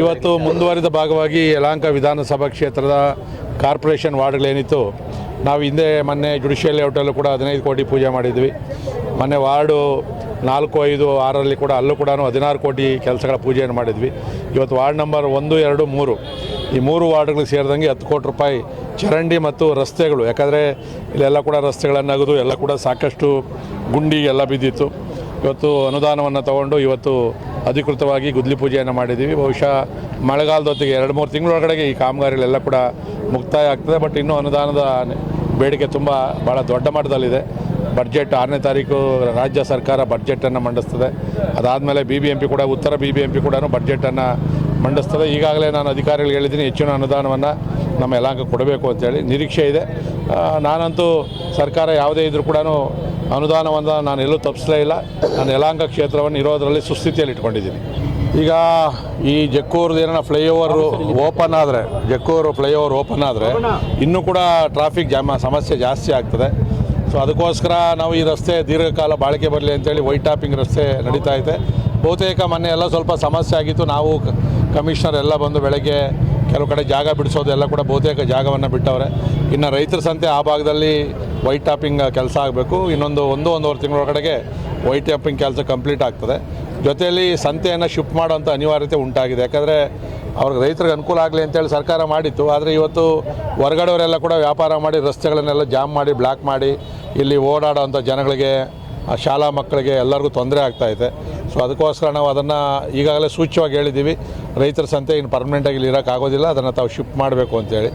ಇವತ್ತು ಮುಂದುವರಿದ ಭಾಗವಾಗಿ ಯಲಹಂಕ ವಿಧಾನಸಭಾ ಕ್ಷೇತ್ರದ ಕಾರ್ಪೊರೇಷನ್ ವಾರ್ಡ್ಗಳೇನಿತ್ತು, ನಾವು ಹಿಂದೆ ಮೊನ್ನೆ ಜುಡಿಷಿಯಲ್ ಲೇಔಟಲ್ಲೂ ಕೂಡ 15 ಕೋಟಿ ಪೂಜೆ ಮಾಡಿದ್ವಿ. ಮೊನ್ನೆ ವಾರ್ಡು 4, 5, 6ರಲ್ಲಿ ಕೂಡ ಅಲ್ಲೂ ಕೂಡ 16 ಕೋಟಿ ಕೆಲಸಗಳ ಪೂಜೆಯನ್ನು ಮಾಡಿದ್ವಿ. ಇವತ್ತು ವಾರ್ಡ್ ನಂಬರ್ 1, 2, 3 ಈ 3 ವಾರ್ಡ್ಗಳಿಗೆ ಸೇರಿದಂಗೆ 10 ಕೋಟಿ ರೂಪಾಯಿ ಚರಂಡಿ ಮತ್ತು ರಸ್ತೆಗಳು, ಯಾಕಂದರೆ ಇಲ್ಲೆಲ್ಲ ಕೂಡ ರಸ್ತೆಗಳನ್ನಾಗೋದು ಎಲ್ಲ ಕೂಡ ಸಾಕಷ್ಟು ಗುಂಡಿ ಎಲ್ಲ ಬಿದ್ದಿತ್ತು. ಇವತ್ತು ಅನುದಾನವನ್ನು ತಗೊಂಡು ಇವತ್ತು ಅಧಿಕೃತವಾಗಿ ಗುದ್ಲಿ ಪೂಜೆಯನ್ನು ಮಾಡಿದ್ದೀವಿ. ಬಹುಶಃ ಮಳೆಗಾಲದೊತ್ತಿಗೆ 2-3 ತಿಂಗಳೊಳಗಡೆಗೆ ಈ ಕಾಮಗಾರಿಗಳೆಲ್ಲ ಕೂಡ ಮುಕ್ತಾಯ ಆಗ್ತದೆ. ಬಟ್ ಇನ್ನೂ ಅನುದಾನದ ಬೇಡಿಕೆ ಭಾಳ ದೊಡ್ಡ ಮಟ್ಟದಲ್ಲಿದೆ. ಬಡ್ಜೆಟ್ 6ನೇ ತಾರೀಕು ರಾಜ್ಯ ಸರ್ಕಾರ ಬಡ್ಜೆಟನ್ನು ಮಂಡಿಸ್ತದೆ. ಅದಾದಮೇಲೆ BBMP ಕೂಡ, ಉತ್ತರ BBMP ಕೂಡ ಬಡ್ಜೆಟನ್ನು ಮಂಡಿಸ್ತದೆ. ಈಗಾಗಲೇ ನಾನು ಅಧಿಕಾರಿಗಳಿಗೆ ಹೇಳಿದ್ದೀನಿ, ಹೆಚ್ಚಿನ ಅನುದಾನವನ್ನು ನಮ್ಮ ಯಲಹಂಕ ಕೊಡಬೇಕು ಅಂತೇಳಿ ನಿರೀಕ್ಷೆ ಇದೆ. ನಾನಂತೂ ಸರ್ಕಾರ ಯಾವುದೇ ಇದ್ರೂ ಕೂಡ ಅನುದಾನವನ್ನು ನಾನು ಎಲ್ಲೂ ತಪ್ಪಿಸಲೇ ಇಲ್ಲ. ನಾನು ಯಲಹಂಕ ಕ್ಷೇತ್ರವನ್ನು ಇರೋದರಲ್ಲಿ ಸುಸ್ಥಿತಿಯಲ್ಲಿ ಇಟ್ಕೊಂಡಿದ್ದೀನಿ. ಈಗ ಈ ಜಕ್ಕೂರ್ದು ಏನೋ ಫ್ಲೈಓವರ್ ಓಪನ್ ಆದರೆ, ಜಕ್ಕೂರು ಫ್ಲೈಓವರ್ ಓಪನ್ ಆದರೆ ಇನ್ನೂ ಕೂಡ ಟ್ರಾಫಿಕ್ ಸಮಸ್ಯೆ ಜಾಸ್ತಿ ಆಗ್ತದೆ. ಸೊ ಅದಕ್ಕೋಸ್ಕರ ನಾವು ಈ ರಸ್ತೆ ದೀರ್ಘಕಾಲ ಬಾಳಿಕೆ ಬರಲಿ ಅಂತೇಳಿ ವೈಟ್ ಟಾಪಿಂಗ್ ರಸ್ತೆ ನಡೀತಾ ಇದೆ. ಬಹುತೇಕ ಮೊನ್ನೆ ಎಲ್ಲ ಸ್ವಲ್ಪ ಸಮಸ್ಯೆ ಆಗಿತ್ತು. ನಾವು ಕಮಿಷನರ್ ಎಲ್ಲ ಬಂದು ಬೆಳಗ್ಗೆ ಕೆಲವು ಕಡೆ ಜಾಗ ಬಿಡಿಸೋದೆಲ್ಲ ಕೂಡ ಬಹುತೇಕ ಜಾಗವನ್ನು ಬಿಟ್ಟವ್ರೆ. ಇನ್ನು ರೈತರ ಸಂತೆ ಆ ಭಾಗದಲ್ಲಿ ವೈಟ್ ಟಾಪಿಂಗ್ ಕೆಲಸ ಆಗಬೇಕು. ಒಂದೂವರೆ ತಿಂಗಳೊಳಗಡೆಗೆ ವೈಟ್ ಟಾಪಿಂಗ್ ಕೆಲಸ ಕಂಪ್ಲೀಟ್ ಆಗ್ತದೆ. ಜೊತೆಯಲ್ಲಿ ಸಂತೆಯನ್ನು ಶಿಫ್ಟ್ ಮಾಡೋಂಥ ಅನಿವಾರ್ಯತೆ ಉಂಟಾಗಿದೆ. ಯಾಕಂದರೆ ಅವ್ರಿಗೆ ರೈತರಿಗೆ ಅನುಕೂಲ ಆಗಲಿ ಅಂತೇಳಿ ಸರ್ಕಾರ ಮಾಡಿತ್ತು. ಆದರೆ ಇವತ್ತು ಹೊರಗಡೆಯವರೆಲ್ಲ ಕೂಡ ವ್ಯಾಪಾರ ಮಾಡಿ ರಸ್ತೆಗಳನ್ನೆಲ್ಲ ಜಾಮ್ ಮಾಡಿ ಬ್ಲಾಕ್ ಮಾಡಿ ಇಲ್ಲಿ ಓಡಾಡೋಂಥ ಜನಗಳಿಗೆ, ಶಾಲಾ ಮಕ್ಕಳಿಗೆ ಎಲ್ಲರಿಗೂ ತೊಂದರೆ ಆಗ್ತಾಯಿದೆ. ಸೊ ಅದಕ್ಕೋಸ್ಕರ ನಾವು ಅದನ್ನು ಈಗಾಗಲೇ ಸೂಚ್ಯವಾಗಿ ಹೇಳಿದ್ದೀವಿ, ರೈತರ ಸಂತೆ ಇನ್ನು ಪರ್ಮನೆಂಟಾಗಿ ಇಲ್ಲಿ ಇರೋಕ್ಕಾಗೋದಿಲ್ಲ, ಅದನ್ನು ತಾವು ಶಿಫ್ಟ್ ಮಾಡಬೇಕು ಅಂತೇಳಿ.